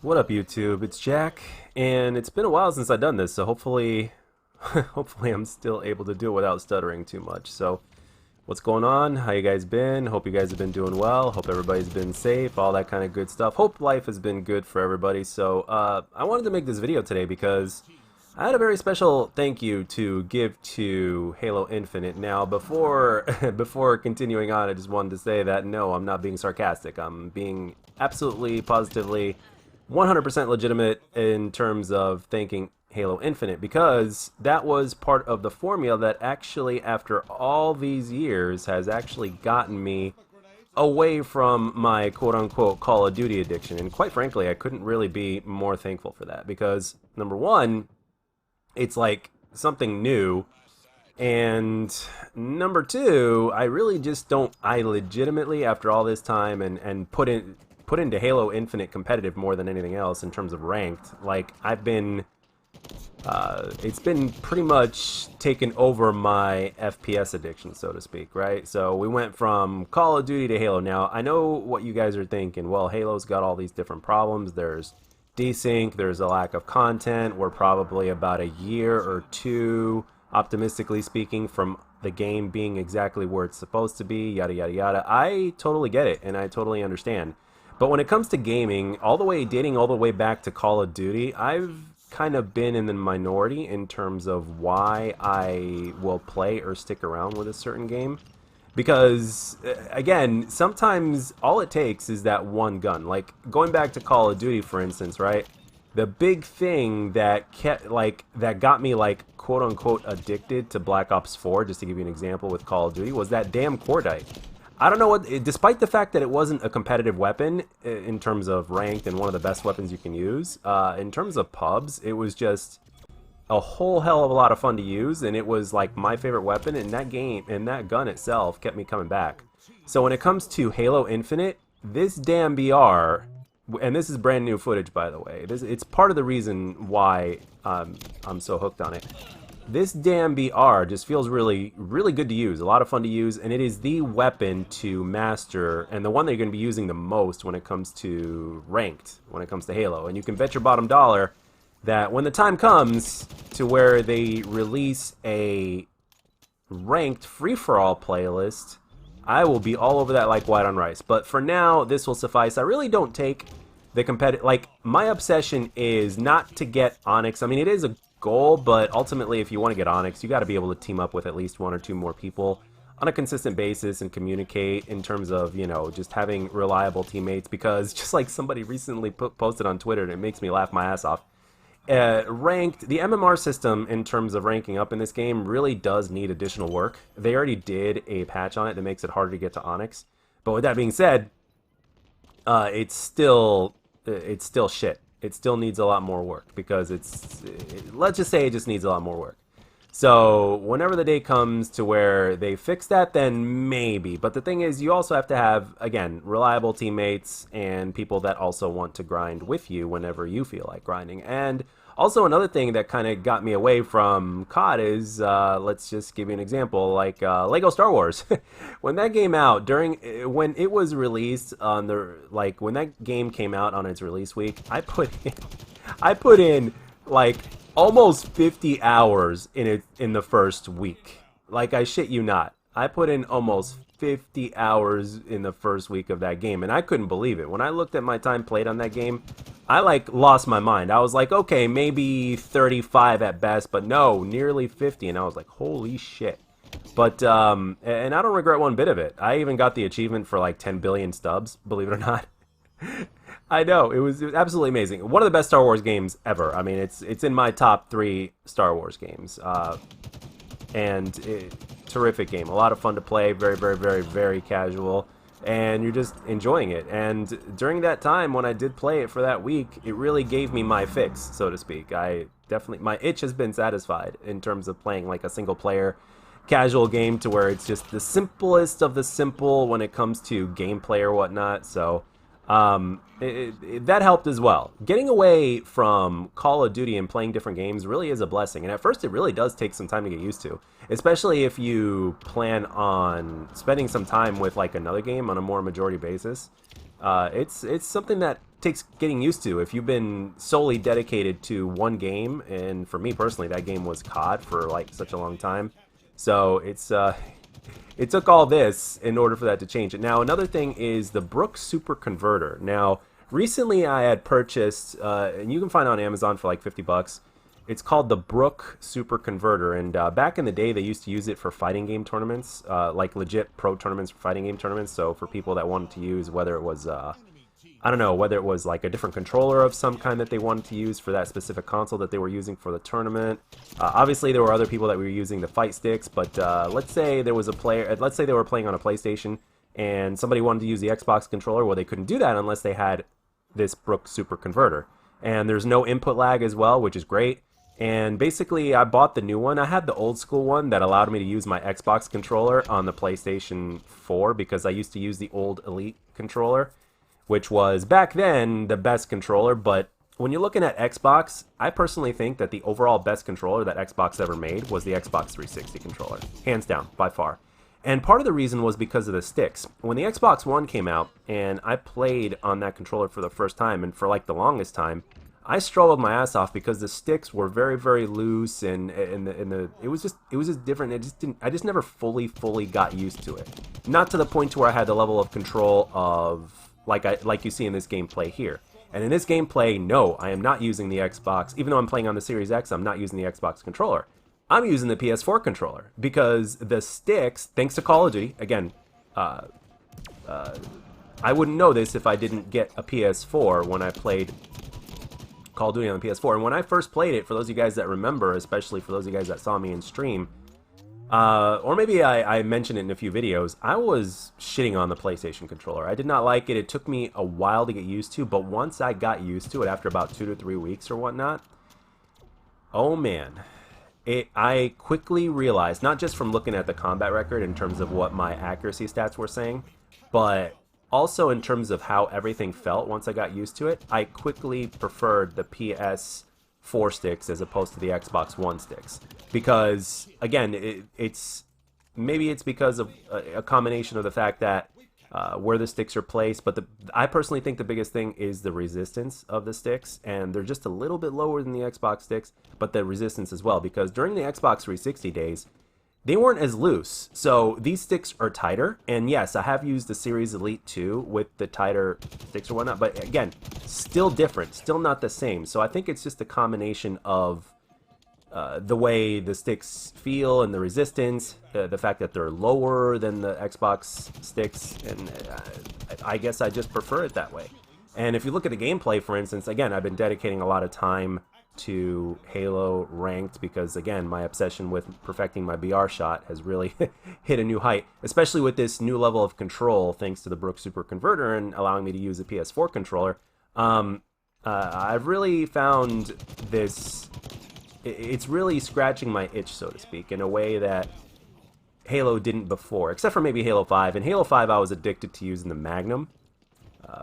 What up, YouTube? It's Jack, and it's been a while since I've done this, so hopefully, hopefully I'm still able to do it without stuttering too much. So, what's going on? How you guys been? Hope you guys have been doing well. Hope everybody's been safe, all that kind of good stuff. Hope life has been good for everybody. So, I wanted to make this video today because I had a very special thank you to give to Halo Infinite. Now, before before continuing on, I just wanted to say that no, I'm not being sarcastic. I'm being absolutely, positively 100% legitimate in terms of thanking Halo Infinite, because that was part of the formula that actually, after all these years, has actually gotten me away from my quote-unquote Call of Duty addiction. And quite frankly, I couldn't really be more thankful for that, because number one, it's like something new, and number two, I really just don't, I legitimately, after all this time and put into Halo Infinite competitive more than anything else in terms of ranked, like I've been, it's been pretty much taken over my FPS addiction, so to speak, right? So we went from Call of Duty to Halo. Now, I know what you guys are thinking. Well, Halo's got all these different problems. There's desync, there's a lack of content. We're probably about a year or two, optimistically speaking, from the game being exactly where it's supposed to be, yada, yada, yada. I totally get it, and I totally understand. But when it comes to gaming, dating all the way back to Call of Duty, I've kind of been in the minority in terms of why I will play or stick around with a certain game. Because, again, sometimes all it takes is that one gun. Like, going back to Call of Duty, for instance, right? The big thing that that got me, like, quote-unquote addicted to Black Ops 4, just to give you an example with Call of Duty, was that damn Cordite. I don't know what, despite the fact that it wasn't a competitive weapon in terms of ranked and one of the best weapons you can use, in terms of pubs, it was just a whole hell of a lot of fun to use, and it was like my favorite weapon, and that game and that gun itself kept me coming back. So when it comes to Halo Infinite, this damn BR, and this is brand new footage, by the way, it's part of the reason why I'm so hooked on it. This damn BR just feels really, really good to use, a lot of fun to use, and it is the weapon to master, and the one that you're going to be using the most when it comes to ranked, when it comes to Halo. And you can bet your bottom dollar that when the time comes to where they release a ranked free-for-all playlist, I will be all over that like white on rice. But for now, this will suffice. I really don't take the competitive, like, my obsession is not to get Onyx. I mean, it is a goal, but ultimately, if you want to get Onyx, you got to be able to team up with at least one or two more people on a consistent basis and communicate in terms of, you know, just having reliable teammates. Because just like somebody recently posted on Twitter, and it makes me laugh my ass off, ranked, the MMR system in terms of ranking up in this game really does need additional work. They already did a patch on it that makes it harder to get to Onyx, but with that being said, it's still shit. It still needs a lot more work, because let's just say it just needs a lot more work. So whenever the day comes to where they fix that, then maybe. But the thing is, you also have to have, again, reliable teammates and people that also want to grind with you whenever you feel like grinding. And also another thing that kind of got me away from COD is, let's just give you an example, like Lego Star Wars. When that game out, when it was released on when that game came out on its release week, I put in like almost 50 hours in it in the first week. Like, I shit you not. I put in almost 50 hours in the first week of that game, and I couldn't believe it. When I looked at my time played on that game, I like lost my mind. I was like, okay, maybe 35 at best, but no, nearly 50, and I was like, holy shit. But and I don't regret one bit of it. I even got the achievement for like 10 billion stubs, believe it or not. I know, it was absolutely amazing. One of the best Star Wars games ever. I mean, it's in my top 3 Star Wars games. Terrific game. A lot of fun to play. Very, very, very, very casual. And you're just enjoying it. And during that time, when I did play it for that week, it really gave me my fix, so to speak. My itch has been satisfied in terms of playing like a single player casual game, to where it's just the simplest of the simple when it comes to gameplay or whatnot. So that helped as well. Getting away from Call of Duty and playing different games really is a blessing, and at first it really does take some time to get used to, especially if you plan on spending some time with like another game on a more majority basis. It's something that takes getting used to. If you've been solely dedicated to one game, and for me personally, that game was COD for like such a long time. So it took all this in order for that to change it. Now, another thing is the Brook Super Converter. Now, recently I had purchased, and you can find it on Amazon for like 50 bucks. It's called the Brook Super Converter, and back in the day they used to use it for fighting game tournaments, like legit pro tournaments for fighting game tournaments. So for people that wanted to use, whether it was I don't know, whether it was like a different controller of some kind that they wanted to use for that specific console that they were using for the tournament. Obviously, there were other people that were using the fight sticks, but let's say there was a player, let's say they were playing on a PlayStation and somebody wanted to use the Xbox controller. Well, they couldn't do that unless they had this Brook Super Converter. And there's no input lag as well, which is great. And basically, I bought the new one. I had the old school one that allowed me to use my Xbox controller on the PlayStation 4 because I used to use the old Elite controller, which was back then the best controller. But when you're looking at Xbox, I personally think that the overall best controller that Xbox ever made was the Xbox 360 controller. Hands down, by far. And part of the reason was because of the sticks. When the Xbox One came out and I played on that controller for the first time, and for like the longest time, I struggled my ass off because the sticks were very, very loose, and it was just different. I just never fully got used to it. Not to the point to where I had the level of control of like you see in this gameplay here. And in this gameplay, no, I am not using the Xbox. Even though I'm playing on the Series X, I'm not using the Xbox controller. I'm using the PS4 controller because the sticks, thanks to Call of Duty, again, I wouldn't know this if I didn't get a PS4 when I played Call of Duty on the PS4. And when I first played it, for those of you guys that remember, especially for those of you guys that saw me in stream, or maybe I mentioned it in a few videos, I was shitting on the PlayStation controller. I did not like it. It took me a while to get used to, but once I got used to it after about 2 to 3 weeks or whatnot, oh man, I quickly realized, not just from looking at the combat record in terms of what my accuracy stats were saying, but also in terms of how everything felt once I got used to it, I quickly preferred the PS4 sticks as opposed to the Xbox One sticks. Because, again, maybe it's because of a combination of the fact that where the sticks are placed, but I personally think the biggest thing is the resistance of the sticks, and they're just a little bit lower than the Xbox sticks, but the resistance as well, because during the Xbox 360 days, they weren't as loose. So these sticks are tighter, and yes, I have used the Series Elite 2 with the tighter sticks or whatnot, but again, still different, still not the same. So I think it's just a combination of the way the sticks feel and the resistance, the fact that they're lower than the Xbox sticks, and I guess I just prefer it that way. And if you look at the gameplay, for instance, again, I've been dedicating a lot of time to Halo Ranked because, again, my obsession with perfecting my BR shot has really hit a new height, especially with this new level of control thanks to the Brook Super Converter and allowing me to use a PS4 controller. I've really found this, it's really scratching my itch, so to speak, in a way that Halo didn't before, except for maybe Halo 5. In Halo 5, I was addicted to using the Magnum,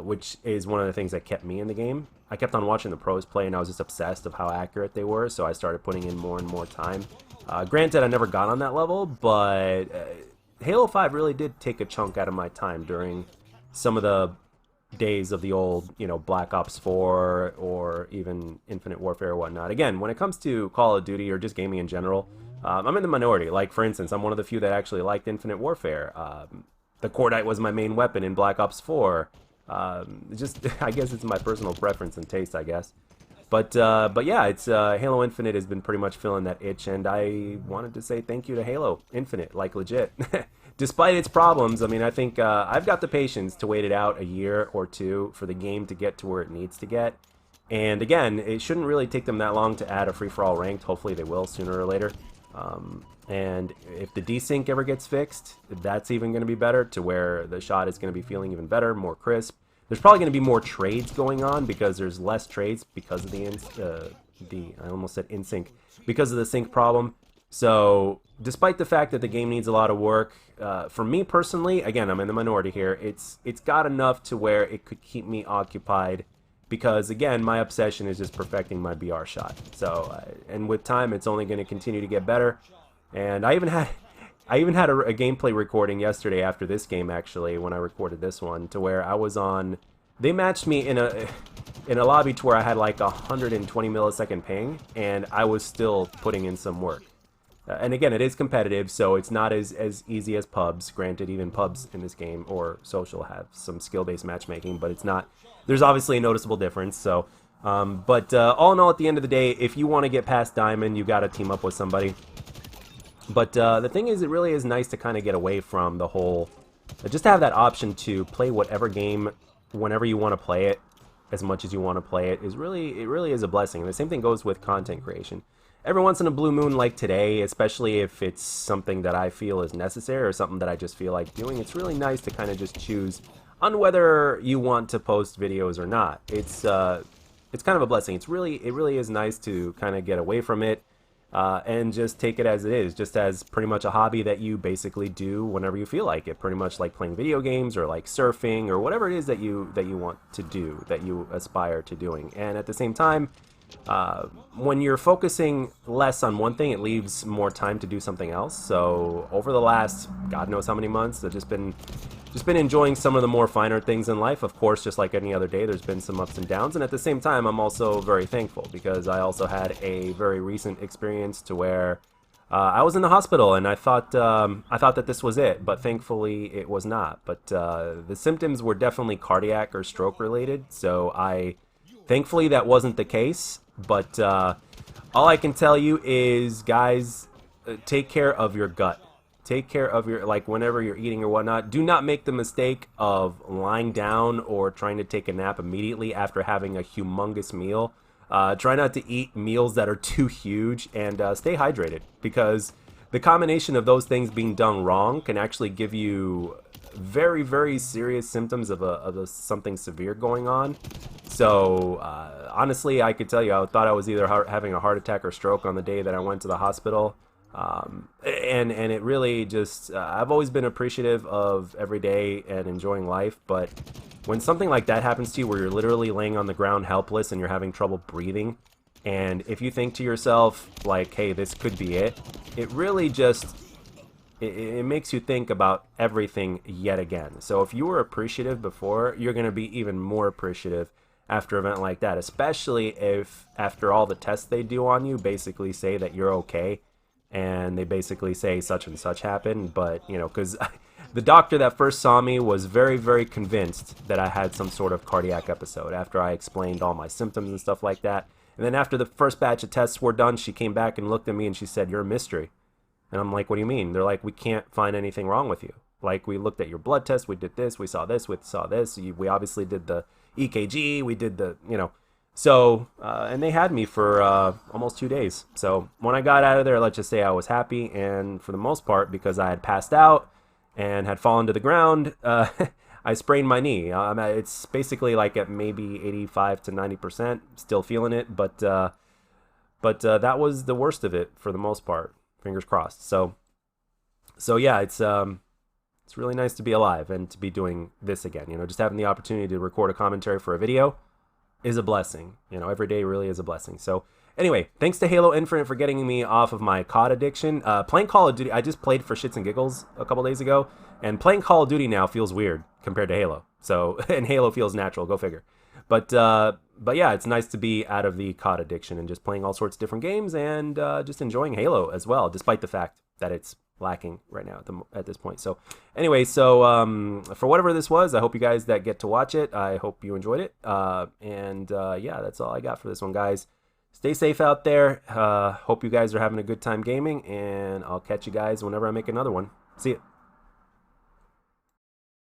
which is one of the things that kept me in the game. I kept on watching the pros play, and I was just obsessed of how accurate they were, so I started putting in more and more time. Granted, I never got on that level, but Halo 5 really did take a chunk out of my time during some of the days of the old, Black Ops 4 or even Infinite Warfare or whatnot. Again, when it comes to Call of Duty or just gaming in general, I'm in the minority. Like, for instance, I'm one of the few that actually liked Infinite Warfare. The Cordite was my main weapon in Black Ops 4. I guess it's my personal preference and taste, I guess. But yeah, it's Halo Infinite has been pretty much filling that itch, and I wanted to say thank you to Halo Infinite, like legit. Despite its problems, I mean, I think I've got the patience to wait it out a year or two for the game to get to where it needs to get. And again, it shouldn't really take them that long to add a free-for-all ranked. Hopefully they will sooner or later. And if the desync ever gets fixed, that's even going to be better, to where the shot is going to be feeling even better, more crisp. There's probably going to be more trades going on because there's less trades because of I almost said in-sync, because of the sync problem. So despite the fact that the game needs a lot of work, for me personally, again, I'm in the minority here, it's got enough to where it could keep me occupied, because again, my obsession is just perfecting my BR shot. So and with time, it's only going to continue to get better. And I even had a gameplay recording yesterday after this game, actually, when I recorded this one, to where I was on they matched me in a lobby to where I had like 120 millisecond ping, and I was still putting in some work. And again, it is competitive, so it's not as easy as pubs. Granted, even pubs in this game or social have some skill-based matchmaking, but it's not. There's obviously a noticeable difference. So, but all in all, at the end of the day, if you want to get past Diamond, you got to team up with somebody. But the thing is, it really is nice to kind of get away from the whole. Just to have that option to play whatever game whenever you want to play it, as much as you want to play it, it really is a blessing. And the same thing goes with content creation. Every once in a blue moon like today, especially if it's something that I feel is necessary or something that I just feel like doing, it's really nice to kind of just choose on whether you want to post videos or not. It's kind of a blessing. It really is nice to kind of get away from it and just take it as it is, just as pretty much a hobby that you basically do whenever you feel like it. Pretty much like playing video games or like surfing or whatever it is that you want to do, that you aspire to doing. And at the same time, when you're focusing less on one thing, it leaves more time to do something else. So over the last God knows how many months, I've just been enjoying some of the more finer things in life. Of course, just like any other day, there's been some ups and downs, and at the same time, I'm also very thankful because I also had a very recent experience to where I was in the hospital, and I thought that this was it, but thankfully it was not. But the symptoms were definitely cardiac or stroke related, so thankfully that wasn't the case. But all I can tell you is, guys, take care of your gut. Take care of your, like, whenever you're eating or whatnot. Do not make the mistake of lying down or trying to take a nap immediately after having a humongous meal. Try not to eat meals that are too huge, and stay hydrated, because the combination of those things being done wrong can actually give you very, very serious symptoms of something severe going on. So honestly, I could tell you, I thought I was either having a heart attack or stroke on the day that I went to the hospital. And it really just, I've always been appreciative of every day and enjoying life, but when something like that happens to you, where you're literally laying on the ground helpless and you're having trouble breathing, and if you think to yourself like, hey, this could be it, it really just, it makes you think about everything yet again. So if you were appreciative before, you're going to be even more appreciative after an event like that, especially if after all the tests they do on you basically say that you're okay, and they basically say such and such happened. But, you know, because the doctor that first saw me was very, very convinced that I had some sort of cardiac episode after I explained all my symptoms and stuff like that. And then after the first batch of tests were done, she came back and looked at me and she said, "You're a mystery." And I'm like, "What do you mean?" They're like, "We can't find anything wrong with you. Like, we looked at your blood test, we did this, we saw this, we saw this. We obviously did the EKG, we did the, you know." So, and they had me for almost 2 days. So when I got out of there, let's just say I was happy. And for the most part, because I had passed out and had fallen to the ground, I sprained my knee. It's basically like at maybe 85 to 90%, still feeling it. But that was the worst of it for the most part. Fingers crossed. So yeah, it's really nice to be alive and to be doing this again. You know, just having the opportunity to record a commentary for a video is a blessing. You know, every day really is a blessing. So anyway, thanks to Halo Infinite for getting me off of my COD addiction. Playing Call of Duty, I just played for shits and giggles a couple days ago, and playing Call of Duty now feels weird compared to Halo. So, and Halo feels natural, go figure. But yeah, it's nice to be out of the COD addiction and just playing all sorts of different games, and just enjoying Halo as well, despite the fact that it's lacking right now at this point. So anyway, so for whatever this was, I hope you guys that get to watch it, I hope you enjoyed it. Yeah, that's all I got for this one, guys. Stay safe out there. Hope you guys are having a good time gaming, and I'll catch you guys whenever I make another one. See ya.